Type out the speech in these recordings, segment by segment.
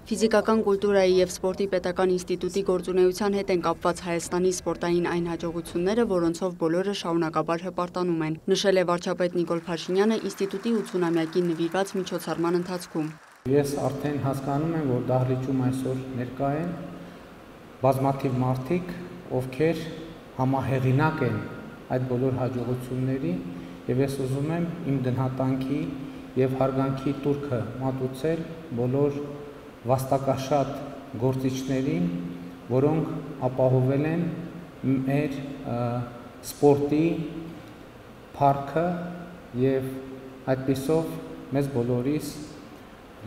Ֆիզիկական կուլտուրայի և սպորտի պետական ինստիտուտի գործունեության հետ են կապված Հայաստանի սպորտային այն հաջողությունները, որոնցով բոլորը շարունակաբար հպարտանում են, նշել է վարչապետ Նիկոլ Փաշինյանը ինստիտուտի 80-ամյակին նվիրված միջոցառման ընթացքում։ Ես արդեն հասկանում եմ, որ դահլիճում այսօր ներկա են բազմաթիվ մարդիկ, ովքեր համահեղինակ են այդ բոլոր հաջողությունների, եւ ես ուզում եմ իմ գնահատանքի եւ հարգանքի տուրքը մատուցել բոլոր վաստակաշատ գործիչներին, որոնք ապահովել են մեր սպորտի փառքը եւ այդպիսով մեզ բոլորիս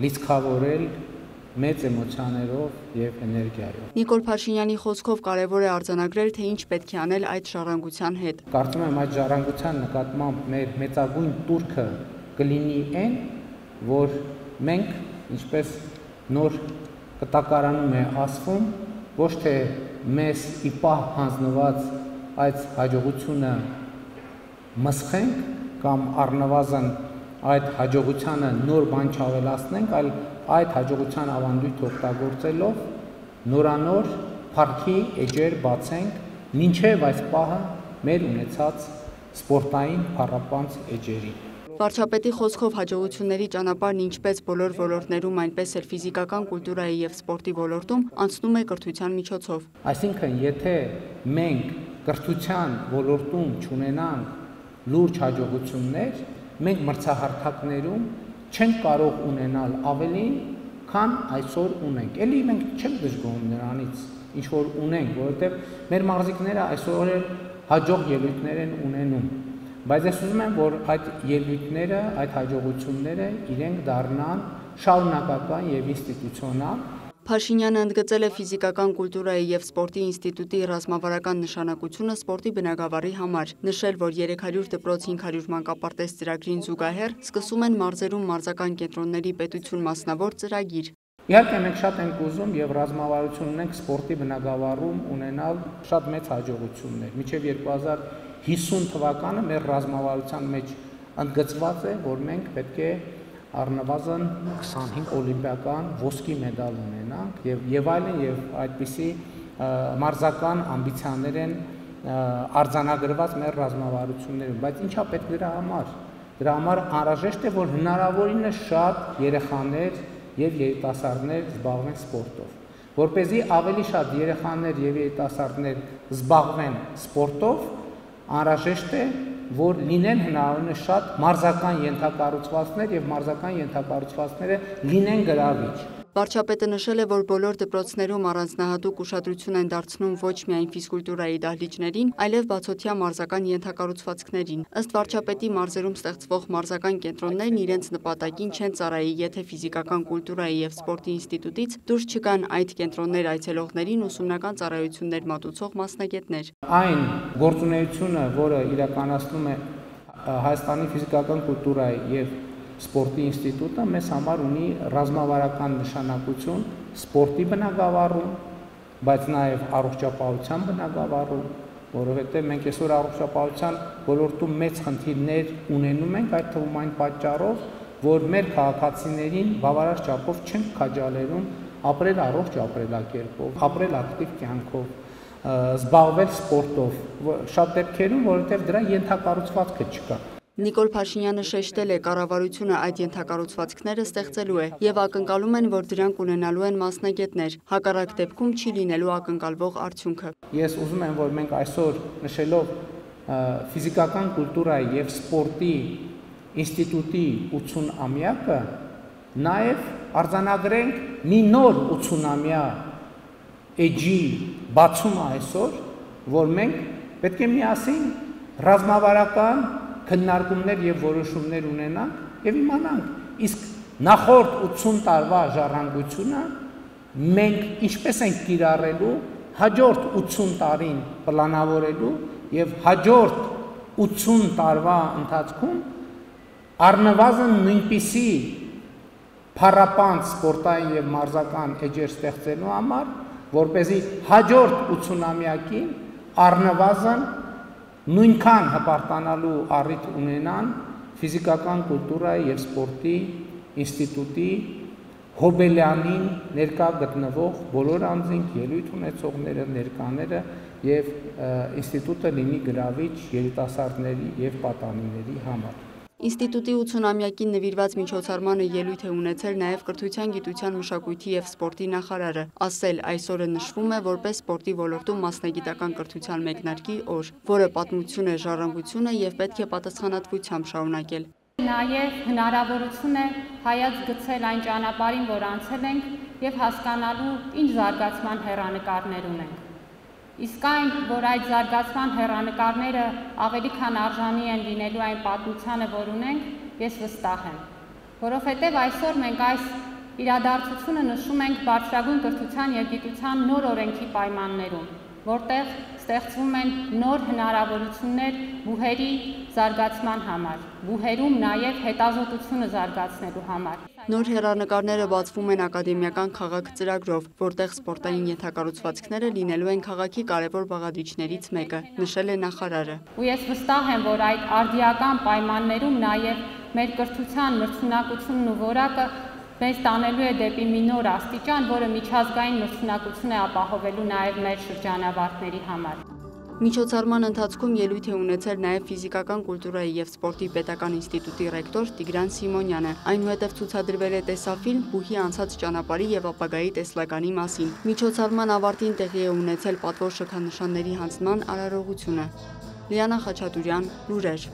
լիցքավորել մեծ էմոցիաներով եւ էներգիայով։ Նիկոլ Փաշինյանի խոսքով կարևոր է արձանագրել, թե ինչ պետք է անել այդ ժառանգության հետ։ Կարծում եմ այդ ժառանգության նկատմամբ մեր մեծագույն տուրքը կլինի այն, որ մենք, ինչպես նոր կտակարանում է ասվում, ոչ թե մեզ ի պահ հանձնված այդ հաջողությունը մսխենք կամ առնվազն այդ հաջողությանը նոր բան չավելացնենք, այլ այդ հաջողության ավանդույթ օգտագործելով նորանոր փառքի էջեր բացենք, մինչև այս պահը մեր ունեցած սպորտային փառապանծ էջերի։ Վարչապետի խոսքով հաջողությունների ճանապարհն ինչպես բոլոր ոլորտներում, այնպես էլ ֆիզիկական կուլտուրայի և սպորտի ոլորտում անցնում է կրթության միջոցով։ Այսինքն, եթե մենք կրթության ոլորտում չունենանք լուրջ հաջողություններ, մենք մրցահարթակներում չենք կարող ունենալ ավելին, քան այսօր ունենք։ Էլի մենք չենք դժգոհում նրանից, ինչ որ ունենք, որովհետև մեր մարզիկները այսօր էլ հաջող ելույթներ են ունենում։ Բայց ես ուզում եմ, որ այդ ելույթները, այդ հաջողությունները իրենք դառնան շարունակական եւ ինստիտուցիոնալ։ Փաշինյանը ընդգծել է ֆիզիկական կուլտուրայի և սպորտի ինստիտուտի ռազմավարական նշանակությունը սպորտի բնագավառի համար, նշել, որ 300 դպրոց 500 մանկապարտեզ ծրագրին զուգահեռ սկսում են մարզերում մարզական կենտրոնների պետություն մասնավոր ծրագիր։ Իհարկե մենք շատ ենք ուզում եւ ռազմավարություն ունենք սպորտի բնագավառում ունենալ շատ մեծ հաջողություններ։ Մինչեւ 2050 թվականը մեր ռազմավարության մեջ ընդգծված է, որ մենք պետք է առնվազն 25 օլիմպիական ոսկի մեդալ ունենանք եւ այլն եւ այդպիսի մարզական ամբիցիաներ են արձանագրված մեր ռազմավարություններում, բայց ինչա պետք դրա համար։ Դրա համար անհրաժեշտ է, որ հնարավորինս շատ երեխաներ եւ երիտասարդներ զբաղվեն սպորտով, որպեսզի ավելի շատ երեխաներ եւ երիտասարդներ զբաղվեն սպորտով, անհրաժեշտ է, որ լինեն հնարավորինս շատ մարզական ենթակառուցվածքներ եւ մարզական ենթակառուցվածքները լինեն գրավիչ։ Վարչապետը նշել է, որ բոլոր դպրոցներում առանձնահատուկ ուշադրություն են դարձնում ոչ միայն ֆիզկուլտուրայի դահլիճներին, այլև բացօթյա մարզական ենթակառուցվածքներին։ Ըստ վարչապետի, մարզերում ստեղծվող մարզական կենտրոններն իրենց նպատակին չեն ծառայի, եթե ֆիզիկական կուլտուրայի և սպորտի ինստիտուտից դուրս չգան այդ կենտրոններ այցելողներին ուսումնական ծառայություններ մատուցող մասնագետներ։ Այն գործունեությունը, որը իրականացնում է Հայաստանի ֆիզիկական կուլտուրայի և Սպորտի ինստիտուտը մեզ համար ունի ռազմավարական նշանակություն սպորտի բնագավառում, բայց նաև առողջապահության բնագավառում, որովհետև մենք այսօր առողջապահության ոլորտում մեծ խնդիրներ ունենում ենք, այդ թվում այն պատճառով, որ մեր քաղաքացիներին բավարար չափով չենք քաջալերում ապրել առողջ ապրելակերպով, ապրել ակտիվ կյանքով, զբաղվել սպորտով, շատ դեպքերում, որովհետև դրա ենթակառուցվածքը չկա։ Նիկոլ Փաշինյանը շեշտել է, կառավարությունը այդ ենթակառուցվածքները ստեղծելու է եւ ակնկալում են, որ դրանք ունենալու են մասնագետներ, հակառակ դեպքում չի լինելու ակնկալվող արդյունքը։ Ես ուզում եմ, որ մենք այսօր նշելով ֆիզիկական կուլտուրայի եւ սպորտի ինստիտուտի 80-ամյակը նաեւ արձանագրենք մի նոր 80-ամյա էջի բացումը այսօր, որ մենք պետք է միասին ռազմավարական քննարկումներ եւ որոշումներ ունենանք եւ իմանանք իսկ նախորդ 80 տարվա ժառանգությունը մենք ինչպես ենք կիրառելու հաջորդ 80 տարին պլանավորելու եւ հաջորդ 80 տարվա ընթացքում առնվազն նույնպիսի փառապանծ սպորտային եւ մարզական էջեր ստեղծելու համար, որպեսզի հաջորդ 80-ամյակին առնվազն նույնքան հպարտանալու առիթ ունենան ֆիզիկական կուլտուրայի եւ սպորտի ինստիտուտի Հոբելյանին ներկա գտնվող բոլոր անձինք, ելույթ ունեցողները, ներկաները եւ ինստիտուտը լինի գրավիչ երիտասարդների եւ պատանիների համար։ Ինստիտուտի 80-ամյակին նվիրված միջոցառմանը ելույթ է ունեցել նաև կրթության, գիտության, մշակույթի և սպորտի նախարարը։ Ասել այս օրը նշվում է որպես սպորտի ոլորտում մասնագիտական կրթության մեկնարկի օր, որը պատմություն է, ժառանգություն է և պետք է պատասխանատվությամբ շարունակել։ Նաև հնարավորություն է հայաց գցել այն ճանապարհին, որ անցել ենք, եւ հասկանալու ինչ զարգացման հեռանկարներ ունենք։ Իսկ այն, որ այդ զարգացման հեռանկարները ավելի քան արժանի են լինելու այն պատմությանը, որ ունենք, ես վստահ եմ, որովհետև այսօր մենք այս իրադարձությունը նշում ենք բարձրագույն կրթության և գիտության նոր օրենքի պայմաններում, որտեղ ստեղծվում են նոր հնարավորություններ բուհերի զարգացման համար, բուհերում նաև հետազոտությունը զարգացնելու համար։ Նոր հեռանկարները բացվում են ակադեմիական քաղաք ծրագրով, որտեղ սպորտային ենթակառուցվածքները լինելու են քաղաքի կարևոր բաղադրիչներից մեկը, նշել է նախարարը։ Ու ես վստահ եմ, որ այդ արդիական պայմաններում նաև մեր կրթության մրցունակությունն ու որակը մեզ տանելու է դեպի մի նոր աստիճան, որը միջազգային մրցունակություն է ապահովելու նաև մեր շրջանավարտների համար։ Միջոցառման ընթացքում ելույթ է ունեցել նաև ֆիզիկական կուլտուրայի և սպորտի պետական ինստիտուտի ռեկտոր Տիգրան Սիմոնյանը, այնուհետև ցուցադրվել է տեսաֆիլմ բուհի անցած ճանապարհի և ապագայի տեսլականի մասին։ Միջոցառման ավարտին տեղի է ունեցել պատվոր շքանշանների հանձնման արարողությունը։ Լիանա Խաչատուրյան, լուրեր։